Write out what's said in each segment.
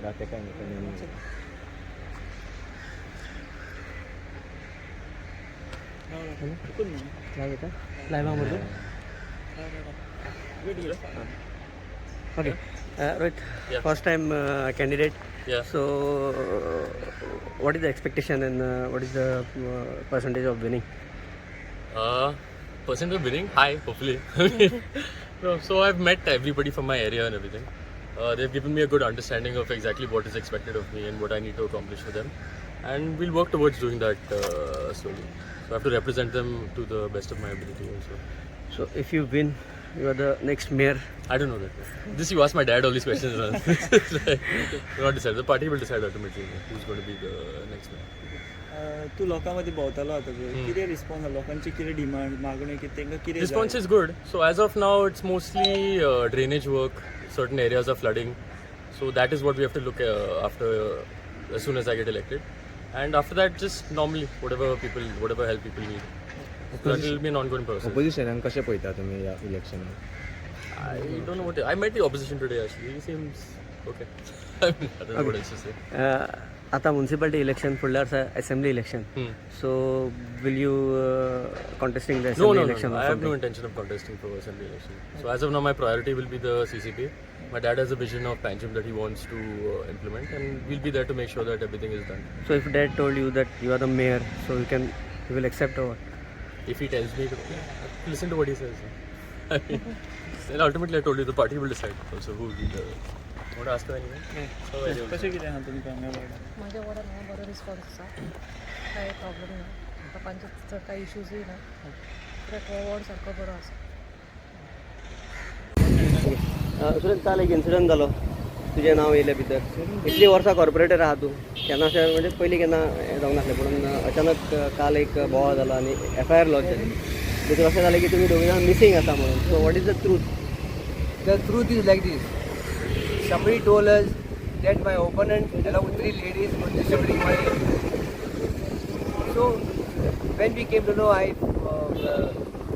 राहते काय Okay. Rohit, first time candidate. Yeah. So, what is the expectation and what is the percentage of winning? Percent of winning high, hopefully. No, so I've met everybody from my area and everything. They've given me a good understanding of exactly what is expected of me and what I need to accomplish for them, and we'll work towards doing that slowly. So I have to represent them to the best of my ability also. So, if you win, you are the next mayor. I don't know that. This you ask my dad all these questions. Not decided. The party will decide ultimately who's going to be the next mayor. तू लोकांमध्ये भोंवतालो आता कितें response लोकांची कितें demand मागणी कितें तांकां कितें Response is good. So as of now, it's mostly drainage work. Certain areas are flooding. So that is what we have to look after as soon as I get elected. And after that, just normally whatever help people need. So that will be an ongoing process. ऑपोजिशनाक कशें पळयता तुमी ह्या इलेक्शनाक? I don't know I met the opposition today actually. He seems okay. I don't know what else to say. आता municipality election, फुडल्या वर्सा assembly election. So, will you contesting the assembly election? No. I have no intention of contesting for assembly election. So as of now, my priority will be the CCP. My dad has a vision of Panjim that he wants to implement, and we'll be there to make sure that everything is done. So, if dad told you that you are the mayor, so you will accept or what? If he tells me to listen to what he says. Then ultimately, I told you the party will decide also who will be the. Want to ask her anything? कशें कितें आहा तुमकां हांगा वार्डान? माझ्या वार्डान हांगा बरो response आसा कांय प्रॉब्लेम ना लोकांचे कांय इश्यूजूय ना कित्याक हो वॉर्ड सारको बरो आसा. सुरेश, काल एक इन्सिडंट जालो तुजें नांव येयलें भितर. इतलीं वर्सां कॉर्पोरेटर आहा तूं, केन्ना अशें म्हणजे पयलीं केन्ना जावंक नासलें, पूण अचानक काल एक बोवाळ जालो आनी FIR लॉन्च जाली. तितून अशें जालें की तुमी दोगी जाण मिसींग आसा म्हणून. So what is the truth? The truth is like this. Somebody told us that my opponent along with 3 ladies was distributing money. So when we came to know, I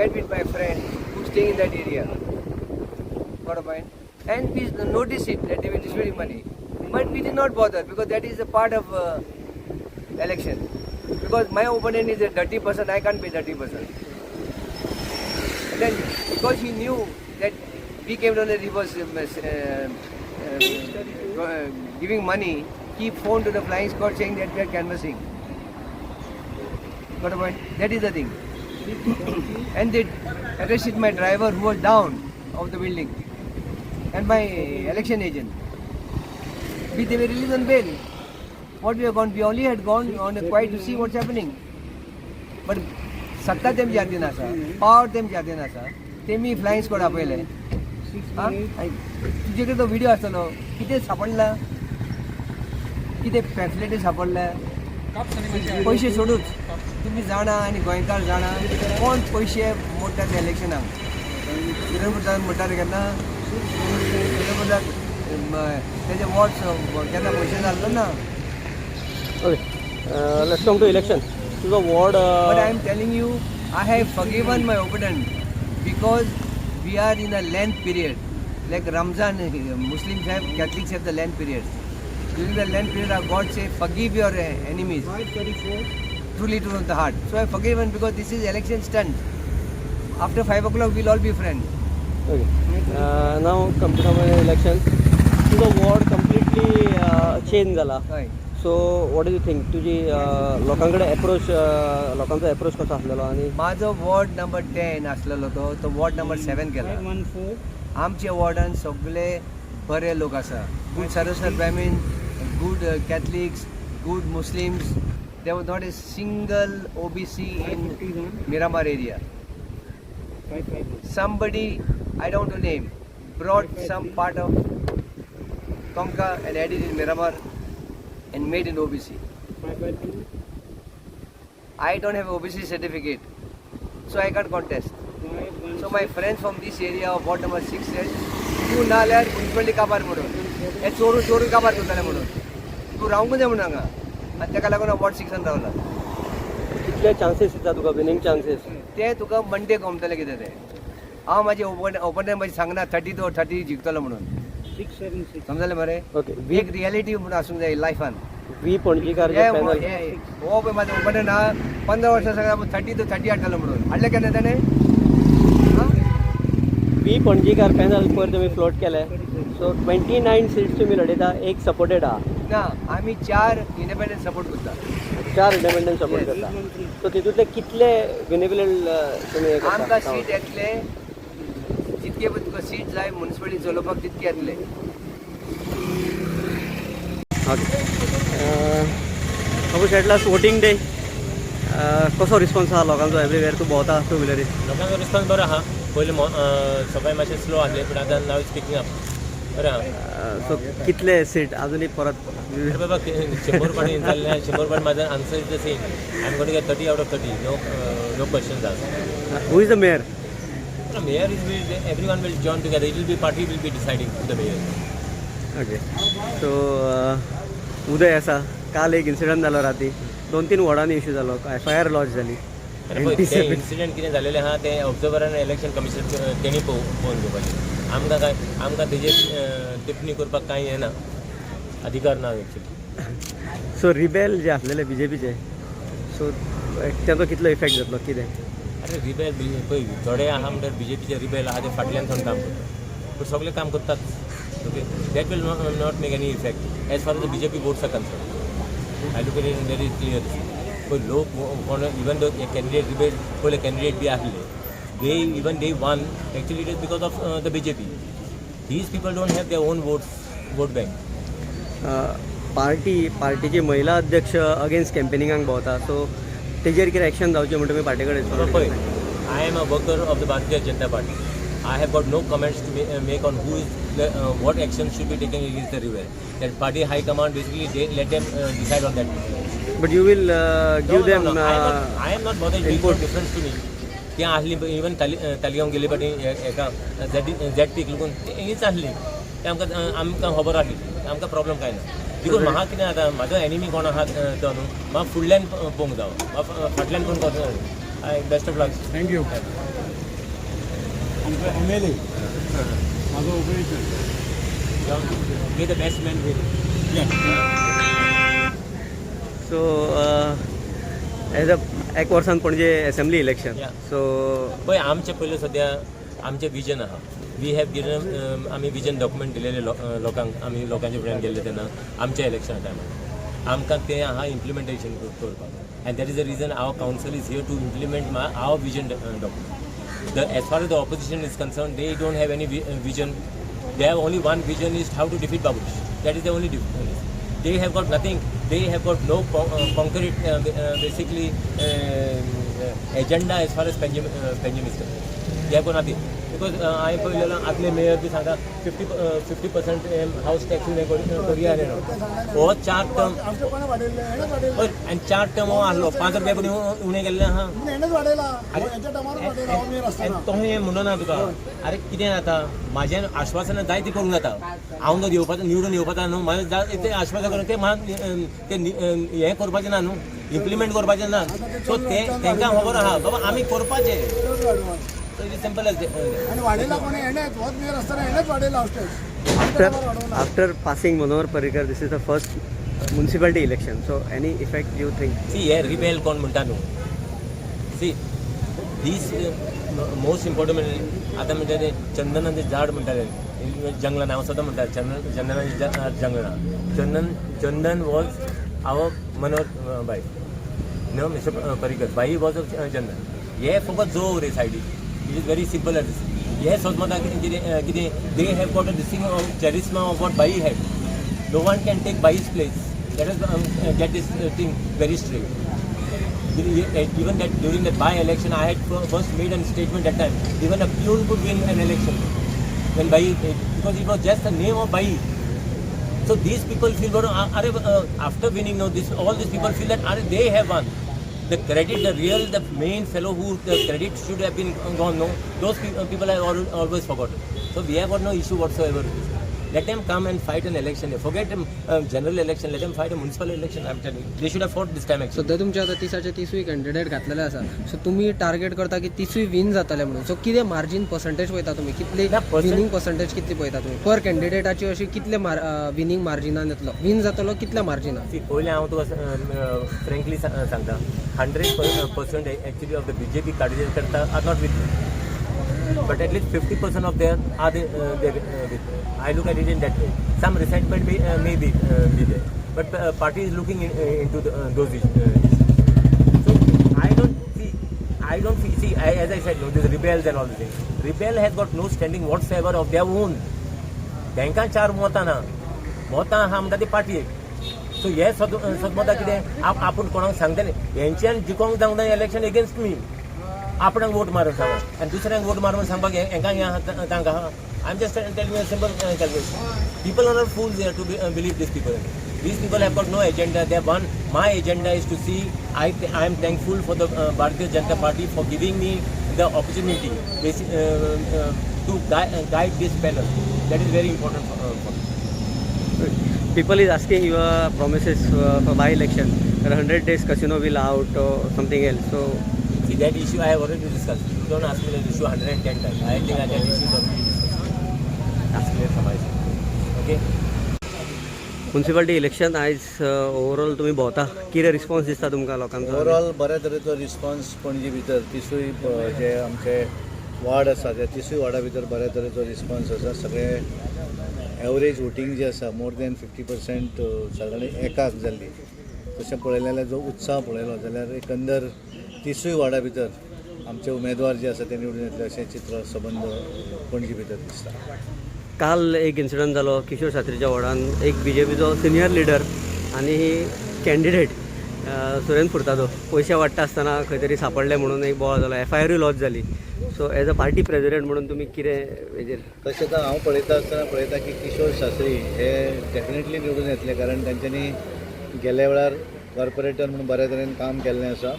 went with my friend who's staying in that area. Got a point? And we noticed it that they were distributing money. But we did not bother because that is a part of election. Because my opponent is a dirty person, I can't be a dirty person. And then because he knew that we came down and he was giving money, he phoned to the flying squad saying that we are canvassing. Got a point? That is the thing. And they arrested my driver who was down of the building and my election agent. They were released on bail. What we have gone? We only had gone on a quiet to see what's happening. But सत्ता तेम जाते ना सा, power तेम जाते ना सा, तेमी फ्लाइंग स्क्वॉड आपले. हाँ, तुझे तो व्हिडिओ असलो, किती सापडला, किती पॅम्फलेट सापडला, पैसे सोडूच. तुम्ही जाणा आणि गोंयकार जाणा, कोण पैसे मोडटात इलेक्शनाक. किरण म्हणटाले केन्ना, त्याचे वॉट्स केन्ना पैसे घाललो ना. Okay, let's come to election. To the ward. But I am telling you, I have forgiven my opponent because we are in a Lent period. Like Ramzan, Muslims have, Catholics have the Lent period. During the Lent period, our God says, forgive your enemies. Truly to the heart. So I have forgiven because this is election stunt. After 5 o'clock, we'll all be friends. Okay. Now come to the election. To the ward completely change झाला. Right. So what do you think तुझी लोकांकडे लोकांचा approach कसो आसलेलो आणि माझो ward number 10 आसलेलो तो वॉर्ड नंबर 7 केला. आमचे वॉर्डान सगळे बरे लोक आसा. Good Saraswat Brahmin, good Catholics, good Muslims. There was not a single OBC in Miramar area. Somebody, I don't know name, brought some part of Konka and added in Miramar and made in OBC. I don't have OBC certificate, so I can't contest. So my friends from this area of ward number 6 said, तू ना आल्यार municipality काबार म्हणून, हे चोरून काबार करतले म्हणून, तू रावंकूच जाय म्हणून हांगा. आनी ताका लागून वॉर्ड 6 रावला. कितले चान्सेस दिता तुका विनिंग चान्सेस? ते तुका मंडे गमतले कितें तें. हांव म्हाजे ओपोनंट म्हाजे सांगना 30 to 30 जिखतलो म्हणून. समजलें मरे? ओके. एक रियलिटी म्हणून आसूंक जाय लायफान. वी पणजीकार हो पळय म्हाजो ओपोनंट आहा 15 वर्सां सांगता 30 to 30 हाडटलो म्हणून. हाडले केन्ना ताणें? वी पणजीकार पॅनल पयर तुमी फ्लोट केले. सो 29 सीट्स तुमी लडयता, एक सपोर्टेड आहा. ना, आमी 4 इंडिपेंडंट सपोर्ट करता. 4 इंडिपेंडंट सपोर्ट करता. सो तितूंतले कितले विनेबल तुमी आमकां सीट येतले जितके पळय तुका सीट जाय मुन्सिपालिटी चलोवपाक तितके येतले. Babush at last voting day कसो रिस्पॉन्स आहा लोकांचो एवरीवेर तूं भोंवता टू व्हिलरीर? लोकांचो रिस्पॉन्स बरो आहा. पयलीं सगळे मातशे स्लो आसले पूण आतां नाव स्पीकिंग अप बरें आहा. सो कितले सीट अजूनही परत? बाबा 100 पाटी जाल्ले 100 पाटी माझं answer is the same. I am going to get 30 out of 30. No questions asked. Who is the mayor? The mayor is everyone will join together. It will be party will be deciding the mayor. Okay. So Uday आसा, काल एक incident जालो राती 2-3 वॉर्डांनी issue जालो, FIR launch जाली. Incident कितें जालेलें आहा तें ऑब्जर्वर इलेक्शन कमिशन तेणी पळोवन घेवपाचें. आमकां तेजेर टिप्पणी करपाक कांय हें ना, अधिकार ना एक्चुअली. सो रिबेल जे आसलेले BJPचे, सो ताचो कितलो इफेक्ट जातलो कितें? अरे रिबेल पळय थोडे आहा म्हणल्यार BJPचे रिबेल आहा ते फाटल्यान सावन काम करतात, पूण सगळे काम करतात. Okay, that will not make any effect as far as the BJP votes are concern. I look at it very clear. पळय लोक कोण इवन दो कॅन्डिडेट रिबेल पयले कॅन्डिडेट बी आसले, they won. Actually, it is because of the BJP. These people don't have their own vote bank. पार्टीची महिला अध्यक्ष against कॅम्पेनिंगाक भोंवता, सो तेजेर कितें एक्शन जावचें म्हणटा तुमी पार्टी कडेन? पळय, I am a worker of the Bharatiya Janata Party. I have got no comments to make on what action should be taken against the rebel. That party high command basically they let them decide on that. But you will give them I am not bothered. It makes no difference to me. त्या आसली even Taleigao गेले पाटी एका ZP लागून हीच आसली, ते आमकां खबर आसली, आमकां प्रॉब्लम कांय ना. बिकॉज म्हाका कितें जाता, म्हाजो एनिमी कोण आहा तो न्हू, म्हाका फुडल्यान पळोवंक जावो, म्हाका फाटल्यान कोण करता. Best of luck. Thank you. MLA माझं operation may the best man win. So as a एक वर्सान पणजे असेंब्ली इलेक्शन, सो पळय आमचे पयले सद्या आमचें विजन आहा. वी हॅव गिवन आमी विजन डॉक्युमेंट दिलेले लोकांक. आमी लोकांचे फुड्यान गेल्ले तेन्ना आमच्या इलेक्शना टायमार आमकां तें आहा इम्प्लिमेंटेशन करपाक and that is the reason our council is here to implement our vision document. As far as the opposition is concerned, they don't have any vision. They have only one vision, is how to defeat Babush. That is the only difference. They have got nothing. They have got no concrete, basically, agenda as far as Panjim is concerned. They have got nothing. Because I आतले mayor बी सांगता 50% house tax करूया रे हो 4 term आणि 4 term हो आसलो 5 रुपया पण उणे गेल्ले हा तो हे म्हणून ना तुका अरे कितें जाता म्हाजें आश्वासनां जाय ती करूंक जाता हांव न्हू येवपाचो निवडून येवपाचा न्हू म्हाजें तें आश्वासन करून तें हें करपाचें ना न्हू इम्प्लिमेंट करपाचें ना सो तेंकां खबर आहा बाबा आमी करपाचें. So it is simple as After passing Manohar Parrikar, this is the first municipality election. So any effect you think? See, here rebel कोण म्हणटा न्हू. See, these most important आता म्हणटा ते चंदनाचें झाड म्हणटाले जंगलान हांव सदां म्हणटा चंदनाचें जंगलान चंदन वॉज आवर मनोहर बाई नो मिस्टर पर्रीकर बाई वॉज ऑफ चंदन हे फकत जो रे सायडीक. It is very simple as this. Yes, they have got a distinct charisma of what Bai had. No one can take Bai's place. Let us get this thing very straight. Even that during the by-election, I had first made a statement that time. Even a peon could win an election when Bai, because it was just the name of Bai. So these people feel, after winning, all these people feel that they have won. The credit, the main fellow who the credit should have been gone, no, those people have always forgotten. So we have got no issue whatsoever. Let them come and fight an election. Forget general election. Let them fight a municipal election. I'm telling you, they should have fought this time. सध्या तुमच्या आता 30वी candidate घातलेले आसा so तुम्ही target करता की 30वी win जातले म्हणून सो कितें मार्जिन पर्संटेज पळयता तुम्ही कितली विनिंग पर्संटेज कितली पळयता तुम्ही पर कॅन्डिडेटाची अशी कितले विनिंग मार्जिनान येतलो विन जातलो कितल्या मार्जिनान. पयलें हांव तुका फ्रँकली सांगता 100% actually of the BJP candidates are not with me. But at least 50% of them are with. I look at it in that way. Some resentment may be there, but party is looking into those issues. So I don't see. As I said, no, there's rebels and all the things. Rebel has got no standing whatsoever of their own. Banka 4 मोता ना, मोता हा म्हणटा ती party. So हे सदमता कितें आपूण कोणाक सांगता न्ही हेंच्यान जिखोंक जावंक ना इलेक्शन एगेन्स्ट मी आपणाक वोट मारून सांगप आनी दुसऱ्यांक वोट मारून सांगपाक हेंकां हें तांकां I am just telling you simple calculation. People are not fools here to believe this people. These people have got no agenda. They have one. My agenda is to see. I am thankful for the Bharatiya Janata Party for giving me the opportunity to guide this panel. That is very important for me. People is asking your promises for by-election. 100 days casino will out or something else. So see that issue I have already discussed. You don't ask me that issue 110 times. I think that issue is already discussed. Ask me from my side. Okay. Municipality election आयज overall तुम्ही भोंवता कितें response दिसता तुमकां लोकांचो. Overall बऱ्या तरेचो response Panaji भितर 30 जे आमचे वार्ड आसा त्या 30 वार्डा भितर बऱ्या तरेचो रिस्पॉन्स आसा. सगळे एवरेज वोटींग जे आसा मोर दॅन 50% सगळ्यांनी एकाक जाल्ली. तशें पळयलें जाल्यार जो उत्साह पळयलो जाल्यार एकंदर 30 वार्डा भितर आमचे उमेदवार जे आसा ते निवडून येतले अशें चित्र संबंद पणजी भितर दिसता. काल एक इन्सिडंट जालो किशोर शात्रीच्या वार्डान एक BJPचो सिनियर लिडर आनी कॅन्डिडेट सुरेंद्र फुर्तादो पयशे वाडटा आसतना खंय तरी सांपडले म्हणून एक बोवाळ जालो. FIR लॉन्च जाली. So as a party president म्हणून तुमी कितें हेजेर. तशें तर हांव पळयता आसतना पळयता की किशोर शास्त्री हे डेफिनेटली निवडून येतले कारण तांच्यांनी गेल्या वेळार कॉर्पोरेटर म्हणून बऱ्या तरेन काम केल्लें आसा.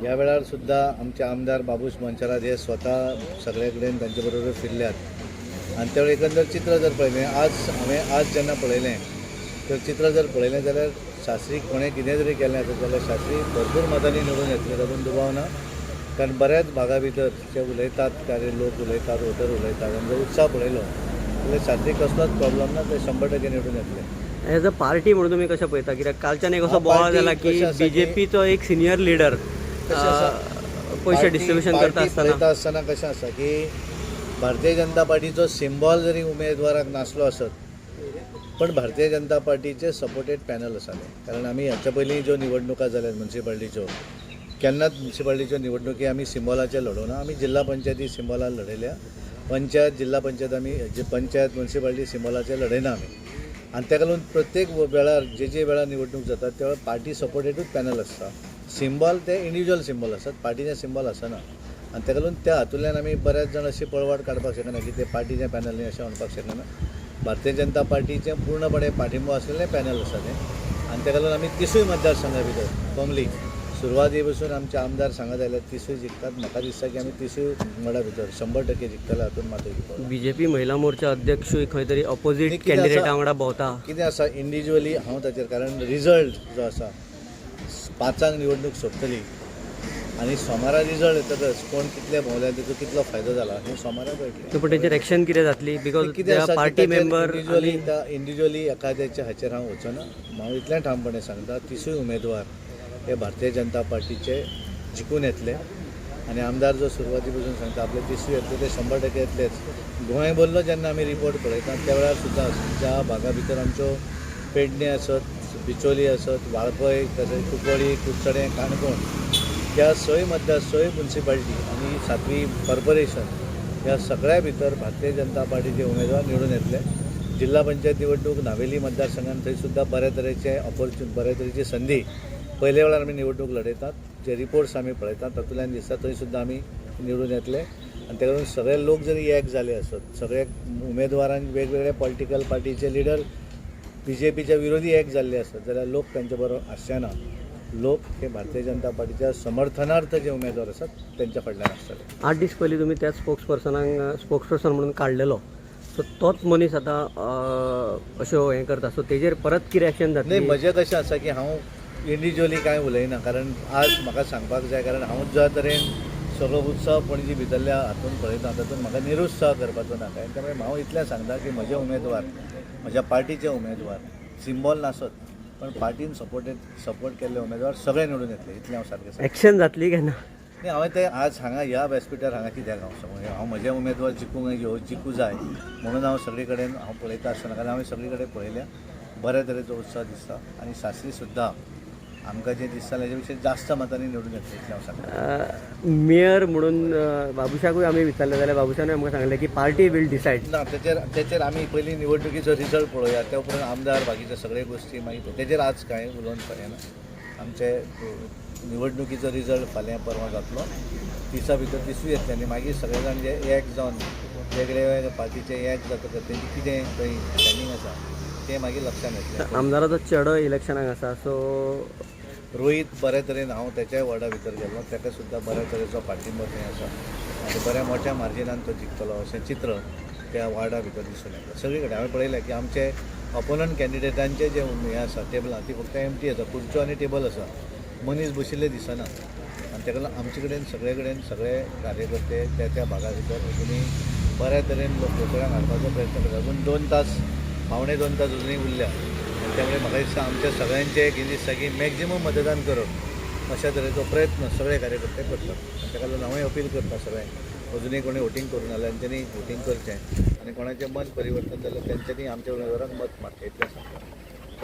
ह्या वेळार सुद्दां आमचे आमदार बाबूश मंचराज हे स्वता सगळे कडेन तांचे बरोबर फिरल्यात आनी त्या वेळी एकंदर चित्र जर पळयलें हांवें आज जेन्ना पळयलें तर चित्र जर पळयलें जाल्यार शास्त्रीक कोणें कितें जरी केलें जाल्यार शास्त्री भरपूर मतांनी निवडून येतले तातूंत दुबाव ना. कारण बऱ्याच भागा भितर जे उलयतात कार्य लोक उलयतात वोटर उलयतात आनी जर उत्साह पळयलो जाल्यार शास्त्रीक कसलोच प्रॉब्लम ना ते 100% निवडून येतले. एज अ पार्टी म्हणून तुमी कशें पळयता कित्याक कालच्यान एक असो बोवाळ जाला की BJPचो एक सिनियर लिडर पयशे डिस्ट्रिब्युशन करता आसतना कशें आसा की भारतीय जनता पार्टीचो सिंबॉल जरी उमेदवाराक नासलो आसत पण भारतीय जनता पार्टीचे सपोर्टेड पॅनल आसाले, कारण आमी हाच्या पयलीं ज्यो निवडणुका जाल्यात म्युन्सिपाल्टीच्यो केन्नाच म्युन्सिपाल्टीच्यो निवडणुकी आमी सिंबॉलाचे लडोवना. आमी जिल्हा पंचायती सिंबॉलार लढयल्या, पंचायत जिल्हा पंचायत आमी पंचायत म्युन्सिपाल्टी सिंबॉलाचे लढयना आमी. आनी ताका लागून प्रत्येक वेळार जे वेळार निवडणूक जातात त्या वेळार पार्टी सपोर्टेडूच पॅनल आसता. सिंबॉल ते इंडिविज्युअल सिंबॉल आसतात, पार्टीचे सिंबॉल आसना. आनी ताका लागून त्या हातूंतल्यान आमी बरेच जाण अशी पळवाट काडपाक शकना की ते पार्टीच्या पॅनल अशें म्हणपाक शकना. भारतीय जनता पार्टीचें पूर्णपणे पाठिंबो आसलेलें पॅनल आसा तें. आनी ताका लागून आमी तिसूय मतदारसंघा भितर फॉर्मली सुरवाती पासून आमचे आमदार सांगत आयल्यात तिसूय जिखतात. म्हाका दिसता की आमी तिसूय मडा भितर 100% जिखतले, हातून मात BJP महिला मोर्चा अध्यक्षूय खंय तरी ऑपोजीट कॅन्डिडेटा वांगडा भोंवता. कितें आसा इंडिविज्युअली हांव ताचेर, कारण रिजल्ट जो आसा 5 निवडणूक सोंपतली आनी सोमारा रिजल्ट येतकच कोण कितले भोंवल्या ताचो कितलो फायदो जाला हें सोमारा कळटलें. पूण तेचेर एक्शन कितें जातली? बिकॉज कितें आसा पार्टी मेंबर इंडिविज्युअली एखाद्याच्या हाचेर हांव वचना. हांव इतलें ठामपणे सांगता तिसूय उमेदवार हे भारतीय जनता पार्टीचे जिखून येतले. आनी आमदार जो सुरवाती पासून सांगता आपले तिसूय येतले ते 100% येतलेच. गोंय बोल्लो जेन्ना आमी रिपोर्ट पळयता त्या वेळार सुद्दां ज्या भागा भितर आमच्यो पेडणे आसत, बिचोली आसत, वाळपय, तशेंच कुंकळी, कुडचडें, काणकोण ह्या 6 म्युन्सिपाल्टी आनी 7वी कॉर्पोरेशन ह्या सगळ्या भितर भारतीय जनता पार्टीचे उमेदवार निवडून येतले. जिल्हा पंचायत निवडणूक नावेली मतदारसंघात थंय सुद्दां बऱ्या तरेची संदी पयल्या वेळार आमी निवडणूक लडयतात. जे रिपोर्ट्स आमी पळयतात तातूंतल्यान दिसता थंय सुद्दां आमी निवडून येतले. आनी ताका लागून सगळे लोक जरी एक जाले आसत, सगळे उमेदवारांक वेगवेगळे पॉलिटिकल पार्टीचे लिडर BJPच्या विरोधी एक जाल्ले आसत जाल्यार लोक तांचे बरोबर आसचेना. लोक हे भारतीय जनता पार्टीच्या समर्थनार्थ जे उमेदवार आसात त्यांच्या फाटल्यान आसतले. 8 दीस पयलीं तुमी त्या स्पोक्सपर्सन म्हणून काडलेलो, सो तोच मनीस आतां अश्यो हें करता, सो तेजेर परत कितें एक्शन जातली? नाही, म्हजें कशें आसा की हांव इंडिविज्युअली कांय उलयना, कारण आज म्हाका सांगपाक जाय, कारण हांव ज्या तरेन सगळो उत्सव पणजी भितरल्या हातून पळयता तातूंत म्हाका निरुत्साह करपाचो ना काय. त्यामुळे हांव इतलें सांगता की म्हजे उमेदवार, म्हज्या पार्टीचे उमेदवार सिंबॉल नासत पण पार्टीन सपोर्ट केल्ले उमेदवार सगळे निवडून येतले, इतलें हांव सारकें सांगता. एक्शन जातली केन्ना? नाही, हांवें तें आज हांगा ह्या व्यासपिठार हांगा कित्याक हांव सांगूं, हांव म्हजे उमेदवार जिखूं जाय म्हणून हांव सगळे कडेन हांव पळयता आसतना, कारण हांवें सगळे कडेन पळयल्या बऱ्या तरेचो उत्साह दिसता. आनी शास्त्री सुद्दां आमकां जें दिसता हेजे पेक्षा जास्त मतांनी निवडून येतले इतलें हांव सांगता. मेयर म्हणून बाबुशाकूय आमी विचारलें जाल्यार बाबुशानूय आमकां सांगलें की पार्टी वील डिसायड. ना, तेचेर आमी पयलीं निवडणुकीचो रिजल्ट पळोवया, त्या उपरांत आमदार बाकीचे सगळे गोश्टी मागीर तेचेर आज कांय उलोवन पर्याना. आमचे निवडणुकीचो रिजल्ट फाल्यां परवां जातलो, दिसा भितर दिसूं येतले आनी मागीर सगळे जाण जे एक जावन वेगळे पार्टीचे एक जातकच तेंची कितें थंय स्टँडींग आसा तें मागीर लक्षांत येतलें. आमदाराचो चेडो इलेक्शनाक आसा, सो रोहीत बऱ्या तरेन हांव तेच्याय वॉर्डा भितर गेल्लो, ताका सुद्दां बऱ्या तरेचो पाठिंबो थंय आसा आनी बऱ्या मोठ्या मार्जिनान तो जिखतलो अशें चित्र त्या वॉर्डा भितर दिसून येता. सगळे कडेन हांवें पळयलें की आमचे ऑपोनंट कॅन्डिडेटांचे जे हें आसा टेबलां ती फक्त एम्प्टी आसा, खुर्च्यो आनी टेबल आसा, मनीस बशिल्ले दिसना. आनी ताका लागून आमचे कडेन सगळे कार्यकर्ते त्या भागा भितर अजुनूय बऱ्या तरेन लोकसभेक हाडपाचो प्रयत्न करता. पूण 2 तास, 2.5 तास अजुनूय उरल्या. त्यामुळे म्हाका दिसता आमच्या सगळ्यांचे कितें दिसता की मॅक्झिमम मतदान करप अशा तरेचो प्रयत्न सगळे कार्यकर्ते करतात. ताका लागून हांवूय अपील करता सगळ्यांक अजुनूय कोणी वोटींग करूं ना जाल्यार तेंच्यांनी वोटींग करचें आनी कोणाचें मत परिवर्तन जाल्यार तेंच्यांनी आमच्या उमेदवाराक मत मारचें इतलें सांगता.